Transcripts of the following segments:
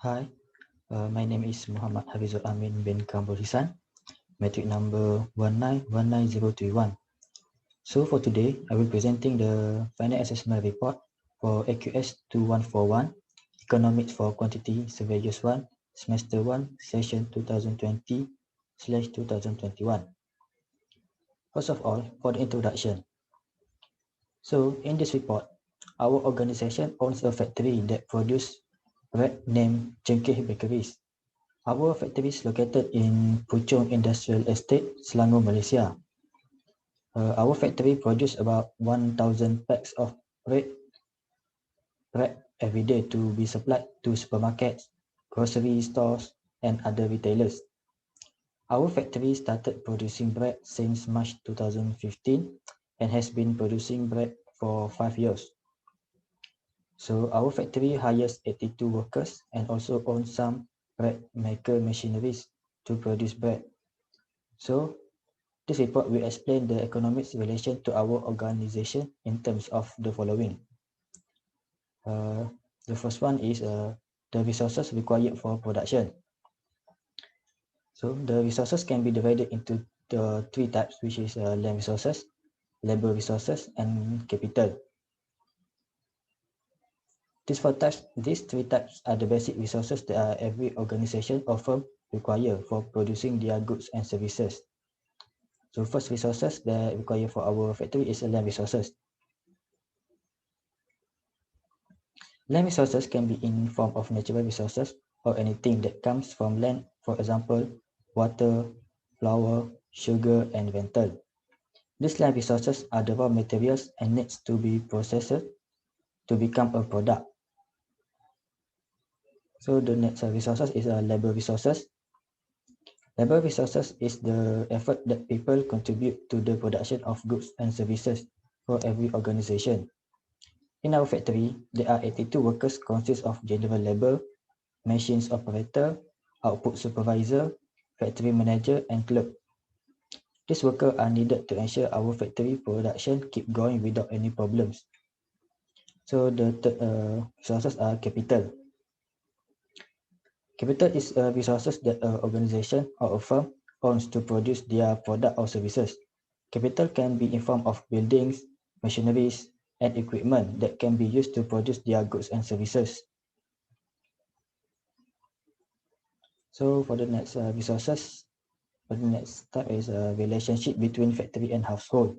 Hi, my name is Muhammad Hafizul Amin bin Kambul Hisan, metric number 1919031. So for today, I will presenting the final assessment report for AQS 2141, Economics for Quantity Surveyors 1, Semester 1, Session 2020/2021. First of all, for the introduction. So in this report, our organization owns a factory that produces bread named Cengkeh Bakeries. Our factory is located in Puchong Industrial Estate, Selangor, Malaysia. Our factory produces about 1,000 packs of bread every day to be supplied to supermarkets, grocery stores, and other retailers. Our factory started producing bread since March 2015 and has been producing bread for 5 years. So our factory hires 82 workers and also owns some bread maker machineries to produce bread. So this report will explain the economics relation to our organization in terms of the following. The first one is the resources required for production. So the resources can be divided into the three types, which is land resources, labor resources, and capital. These three types are the basic resources that every organization or firm require for producing their goods and services. So first resources that require for our factory is land resources. Land resources can be in form of natural resources or anything that comes from land, for example, water, flour, sugar, and rental. These land resources are the raw materials and needs to be processed to become a product. So the next resources is labor resources. Labor resources is the effort that people contribute to the production of goods and services for every organization. In our factory, there are 82 workers consist of general labor, machines operator, output supervisor, factory manager, and clerk. These workers are needed to ensure our factory production keep going without any problems. So the third resources are capital. Capital is resources that an organization or a firm owns to produce their product or services. Capital can be in form of buildings, machineries, and equipment that can be used to produce their goods and services. So for the next resources, for the next type is a relationship between factory and household.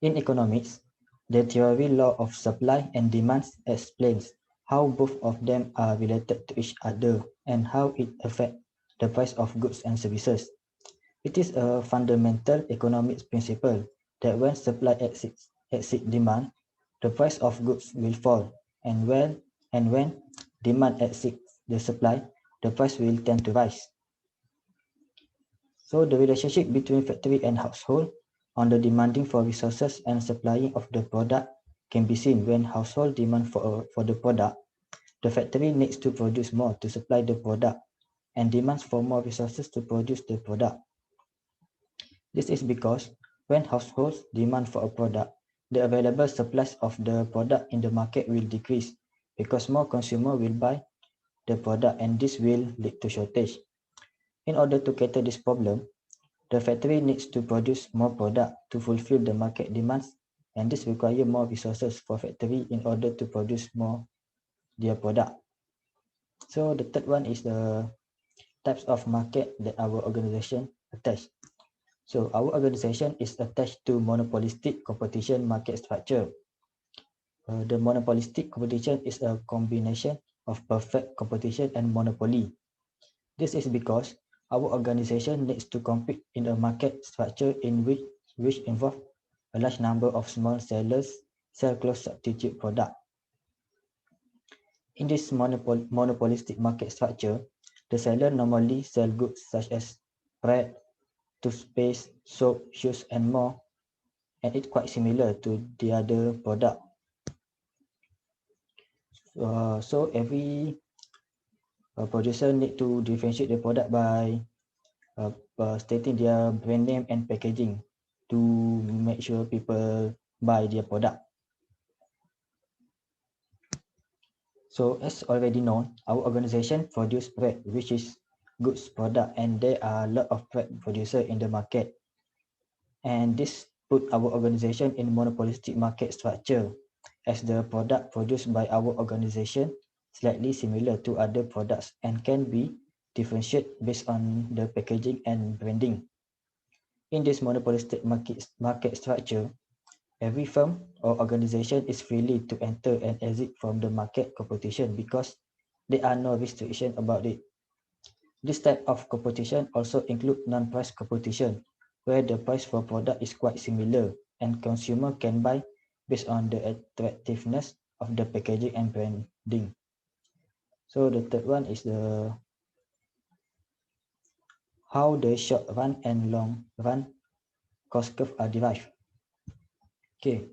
In economics, the theory law of supply and demand explains how both of them are related to each other and how it affects the price of goods and services. It is a fundamental economics principle that when supply exceeds demand, the price of goods will fall, and when demand exceeds the supply, the price will tend to rise. So the relationship between factory and household on the demanding for resources and supplying of the product can be seen when household demand for the product. The factory needs to produce more to supply the product and demands for more resources to produce the product. This is because when households demand for a product, the available supplies of the product in the market will decrease because more consumers will buy the product and this will lead to shortage. In order to cater this problem, the factory needs to produce more product to fulfill the market demands, and this requires more resources for factory in order to produce more their product. So the third one is the types of market that our organization attached. So our organization is attached to monopolistic competition market structure. The monopolistic competition is a combination of perfect competition and monopoly. This is because our organization needs to compete in a market structure in which involve a large number of small sellers sell close substitute product. In this monopolistic market structure, the seller normally sell goods such as bread, toothpaste, soap, shoes, and more, and it's quite similar to the other product. So every producer need to differentiate the product by stating their brand name and packaging to make sure people buy their product. So as already known, our organization produce bread, which is goods product, and there are a lot of bread producer in the market. And this put our organization in monopolistic market structure, as the product produced by our organization slightly similar to other products and can be differentiated based on the packaging and branding. In this monopolistic market structure, every firm or organization is free to enter and exit from the market competition because there are no restrictions about it. This type of competition also include non-price competition, where the price for product is quite similar and consumer can buy based on the attractiveness of the packaging and branding. So the third one is the how the short run and long run cost curve are derived. Okay,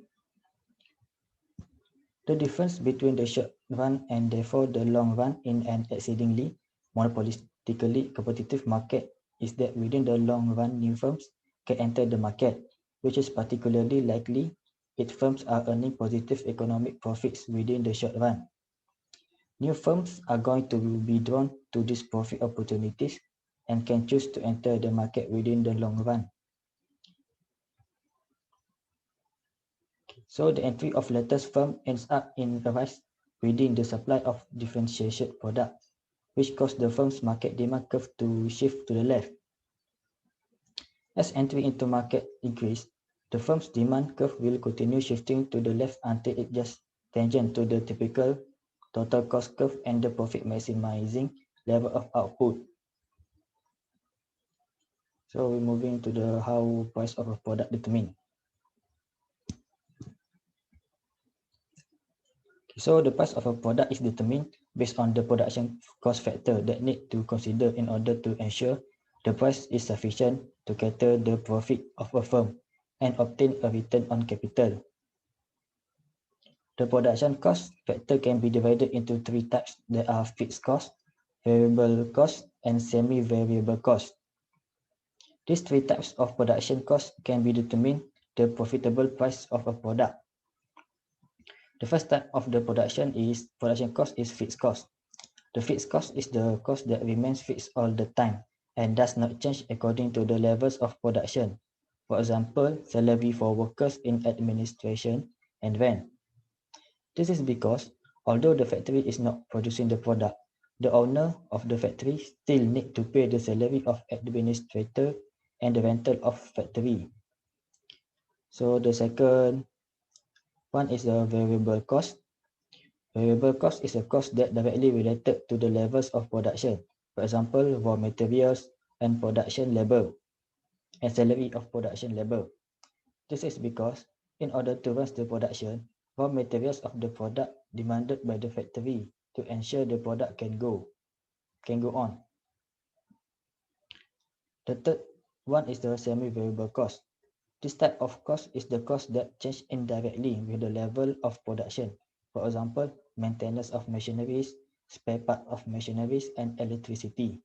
the difference between the short run and therefore the long run in an exceedingly monopolistically competitive market is that within the long run, new firms can enter the market, which is particularly likely if firms are earning positive economic profits within the short run. New firms are going to be drawn to these profit opportunities and can choose to enter the market within the long run. So the entry of latest firm ends up in a rise within the supply of differentiated products, which cause the firm's market demand curve to shift to the left. As entry into market increase, the firm's demand curve will continue shifting to the left until it just tangent to the typical total cost curve and the profit maximizing level of output. So we're moving to the how price of a product determined. So the price of a product is determined based on the production cost factor that need to consider in order to ensure the price is sufficient to cater the profit of a firm and obtain a return on capital. The production cost factor can be divided into three types. There are fixed cost, variable cost, and semi-variable cost. These three types of production cost can be determined the profitable price of a product. The first type of the production cost is fixed cost. The fixed cost is the cost that remains fixed all the time and does not change according to the levels of production. For example, salary for workers in administration and rent. This is because although the factory is not producing the product, the owner of the factory still need to pay the salary of administrator and the rental of factory. So the second one is the variable cost. Variable cost is a cost that directly related to the levels of production. For example, raw materials and production labor and salary of production labor. This is because in order to run the production, raw materials of the product demanded by the factory to ensure the product can go on. The third one is the semi-variable cost. This type of cost is the cost that change indirectly with the level of production. For example, maintenance of machineries, spare part of machineries, and electricity.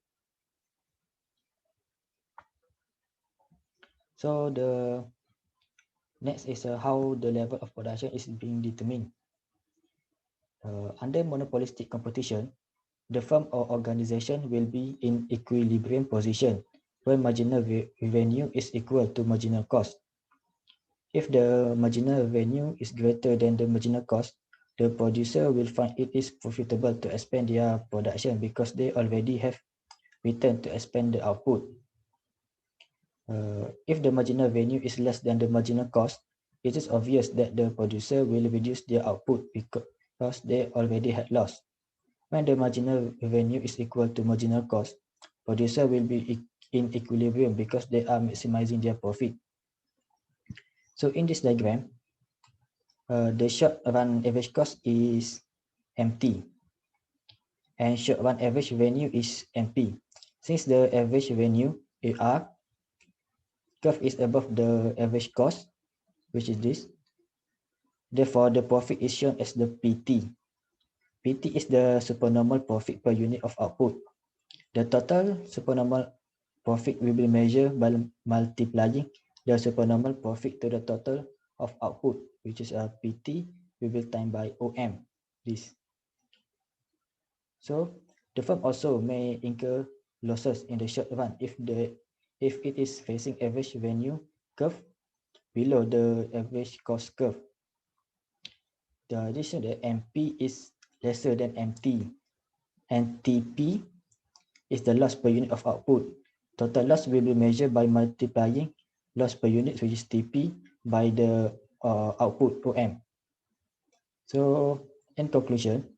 So the next is how the level of production is being determined. Under monopolistic competition, the firm or organization will be in equilibrium position where marginal revenue is equal to marginal cost. If the marginal revenue is greater than the marginal cost, the producer will find it is profitable to expand their production because they already have return to expand the output. If the marginal revenue is less than the marginal cost, it is obvious that the producer will reduce their output because they already had loss. When the marginal revenue is equal to marginal cost, producer will be in equilibrium because they are maximizing their profit. So in this diagram, the short run average cost is MT and short run average revenue is MP. Since the average revenue AR curve is above the average cost, which is this, therefore the profit is shown as the PT. PT is the supernormal profit per unit of output. The total supernormal profit will be measured by multiplying the supernormal profit to the total of output, which is a PT will be times by OM. This. So the firm also may incur losses in the short run if it is facing average revenue curve below the average cost curve. The addition that MP is lesser than MT, and TP is the loss per unit of output. Total loss will be measured by multiplying loss per unit, which is TP, by the output OM. So in conclusion,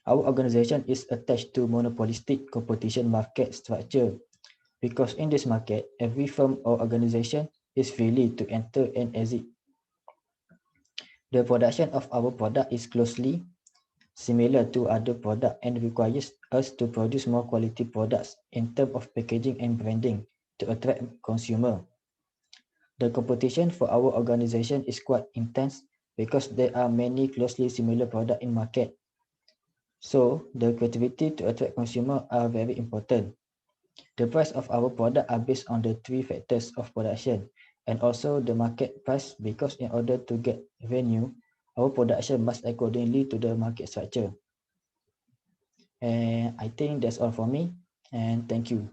our organization is attached to monopolistic competition market structure because in this market, every firm or organization is free to enter and exit. The production of our product is closely similar to other products and requires us to produce more quality products in terms of packaging and branding to attract consumer. The competition for our organization is quite intense because there are many closely similar products in market. So the creativity to attract consumer are very important. The price of our product are based on the three factors of production and also the market price because in order to get revenue, our production must accordingly to the market structure. And I think that's all for me and thank you.